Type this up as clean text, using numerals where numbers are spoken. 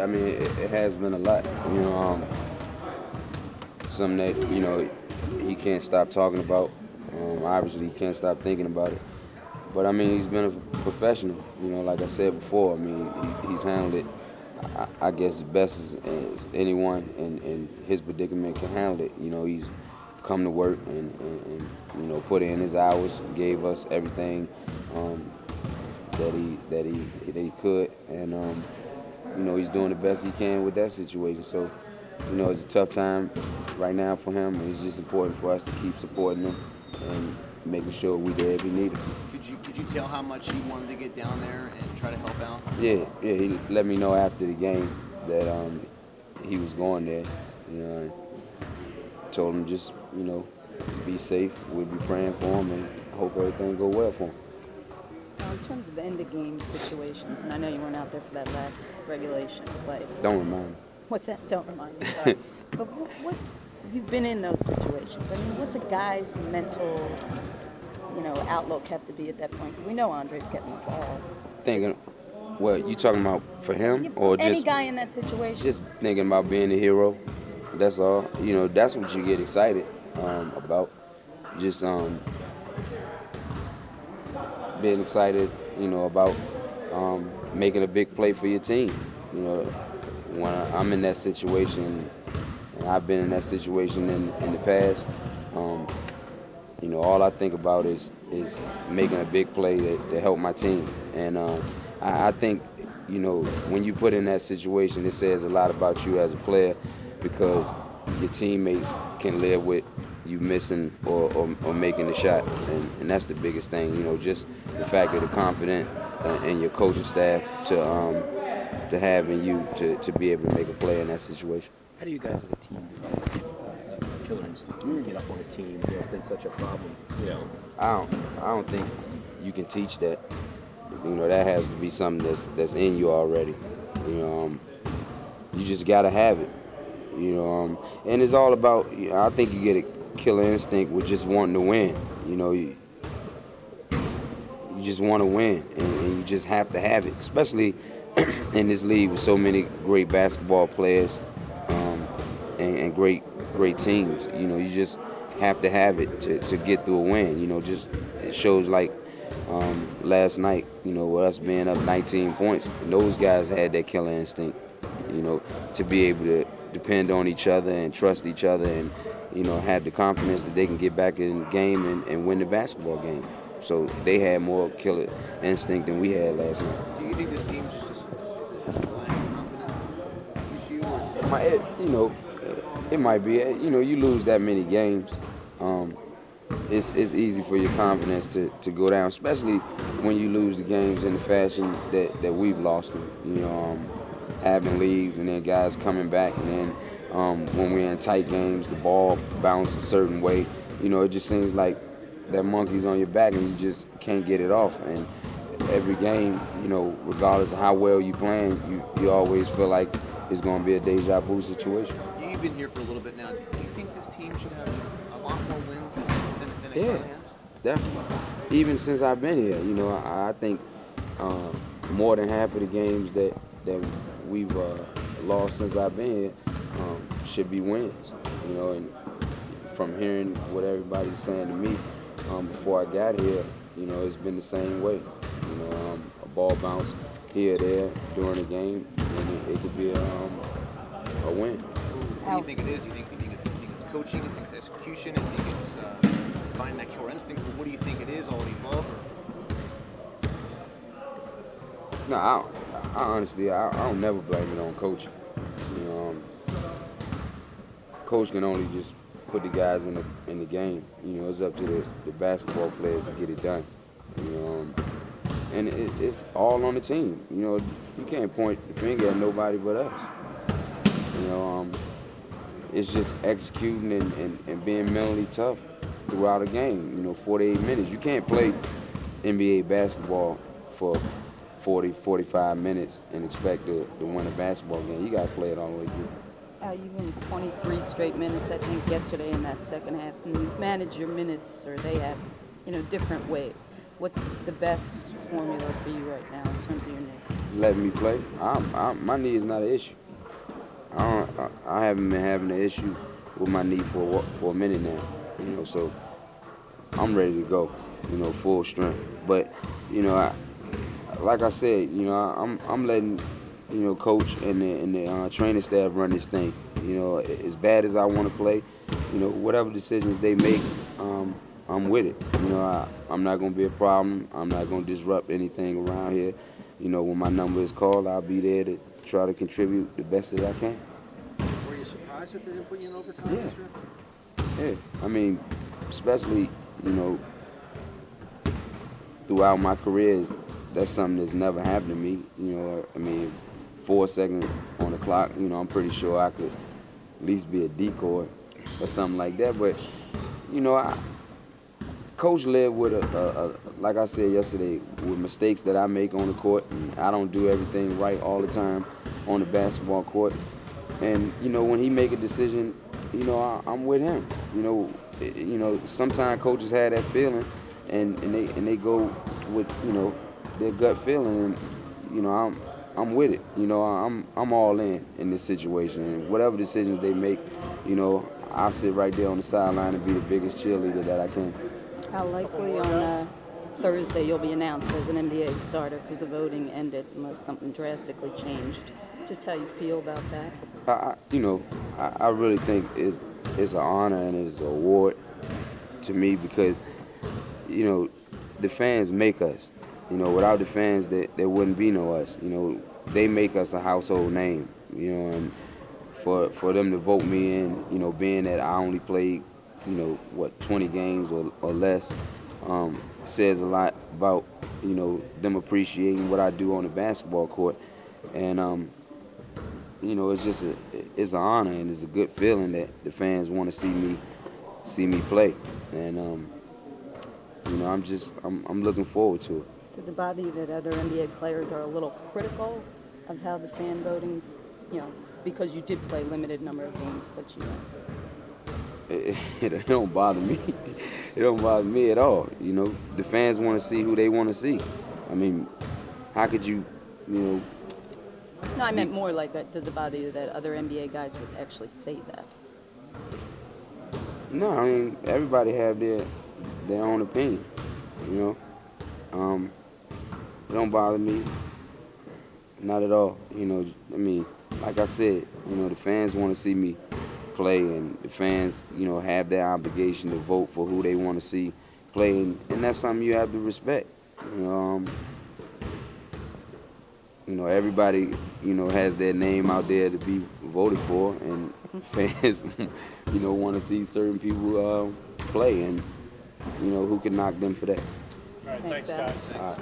I mean, it has been a lot. Something that he can't stop talking about. Obviously, he can't stop thinking about it. But I mean, he's been a professional. Like I said before, I mean, he's handled it, I guess, as best as anyone in his predicament can handle it. He's come to work and put in his hours, gave us everything that he could, and he's doing the best he can with that situation. So, it's a tough time right now for him. It's just important for us to keep supporting him and making sure we're there if he needs us. Could you tell how much he wanted to get down there and try to help out? Yeah. He let me know after the game that he was going there. And told him just be safe. We'll be praying for him and hope everything go well for him. Now, in terms of the end of game situations, and I know you weren't out there for that last regulation play. Don't remind me. What's that? Don't remind me. Sorry. But what you've been in those situations. I mean, what's a guy's mental, outlook have to be at that point? Because we know Andre's getting the ball. Thinking, what you talking about for him or any just guy in that situation? Just thinking about being a hero. That's all. That's what you get excited about. Just being excited, about making a big play for your team. When I'm in that situation, and I've been in that situation in the past, all I think about is making a big play to help my team. And I think, when you put in that situation, it says a lot about you as a player because your teammates can live with you missing or making the shot. And that's the biggest thing, just the fact that the confident in your coaching staff to have in you to be able to make a play in that situation. How do you guys as a team develop killer instinct? Get up on a team, it's been such a problem. I don't think you can teach that. That has to be something that's in you already. You just gotta have it. And it's all about. I think you get a killer instinct with just wanting to win. You just want to win, and you just have to have it, especially in this league with so many great basketball players and great teams. You just have to have it to get through a win. Just it shows like last night, with us being up 19 points, and those guys had that killer instinct, to be able to depend on each other and trust each other and, have the confidence that they can get back in the game and win the basketball game. So they had more killer instinct than we had last night. Do you think this team just is lack of confidence issue? It might be. You lose that many games, it's easy for your confidence to go down, especially when you lose the games in the fashion that we've lost them. Having leads and then guys coming back, and then when we're in tight games, the ball bounces a certain way. It just seems like that monkey's on your back and you just can't get it off. And every game, regardless of how well you're playing, you always feel like it's going to be a deja vu situation. You've been here for a little bit now. Do you think this team should have a lot more wins than it currently has? Definitely. Even since I've been here, I think more than half of the games that we've lost since I've been here should be wins. And from hearing what everybody's saying to me before I got here, it's been the same way. A ball bounce here or there during the game, and it could be a win. What do you think it is? You think it's coaching? You think it's execution? You think it's finding that killer instinct? What do you think it is? All the above? No, I honestly, I don't never blame it on coaching. Coach can only just put the guys in the game. It's up to the basketball players to get it done. And it's all on the team. You can't point the finger at nobody but us. It's just executing and being mentally tough throughout a game. 48 minutes. You can't play NBA basketball for 40, 45 minutes and expect to win a basketball game. You got to play it all the way through. You won 23 straight minutes, I think, yesterday in that second half. And you've managed your minutes, or they have, different ways. What's the best formula for you right now in terms of your nick? letting me play. My knee is not an issue. I haven't been having an issue with my knee for a minute now. So I'm ready to go. Full strength. But like I said, I'm letting coach and the training staff run this thing. As bad as I want to play, whatever decisions they make, I'm with it. I'm not gonna be a problem. I'm not gonna disrupt anything around here. When my number is called, I'll be there to try to contribute the best that I can. Were you surprised that they didn't put you in overtime Yeah. this year? Yeah, I mean, especially throughout my career, that's something that's never happened to me. I mean, 4 seconds on the clock. I'm pretty sure I could at least be a decoy or something like that. But Coach lived with like I said yesterday, with mistakes that I make on the court. And I don't do everything right all the time on the basketball court. And when he make a decision, I'm with him. Sometimes coaches have that feeling, and they go with their gut feeling, and I'm with it. I'm all in this situation, and whatever decisions they make, I'll sit right there on the sideline and be the biggest cheerleader that I can. How likely on Thursday you'll be announced as an NBA starter because the voting ended unless something drastically changed? Just how you feel about that? I really think it's an honor and it's an award to me because, the fans make us. Without the fans, there wouldn't be no us. They make us a household name. And for them to vote me in, being that I only played, 20 games or less, says a lot about, them appreciating what I do on the basketball court. And, it's an honor and it's a good feeling that the fans want to see me play. And, I'm looking forward to it. Does it bother you that other NBA players are a little critical of how the fan voting, because you did play limited number of games, but It don't bother me. It don't bother me at all. The fans want to see who they want to see. I mean, how could you, No, I meant more like, does it bother you that other NBA guys would actually say that? No, I mean, everybody have their own opinion, It don't bother me, not at all. I mean, like I said, the fans want to see me play, and the fans, have their obligation to vote for who they want to see play, and that's something you have to respect. Everybody, has their name out there to be voted for, and fans, want to see certain people play, and who can knock them for that. Thanks, Al.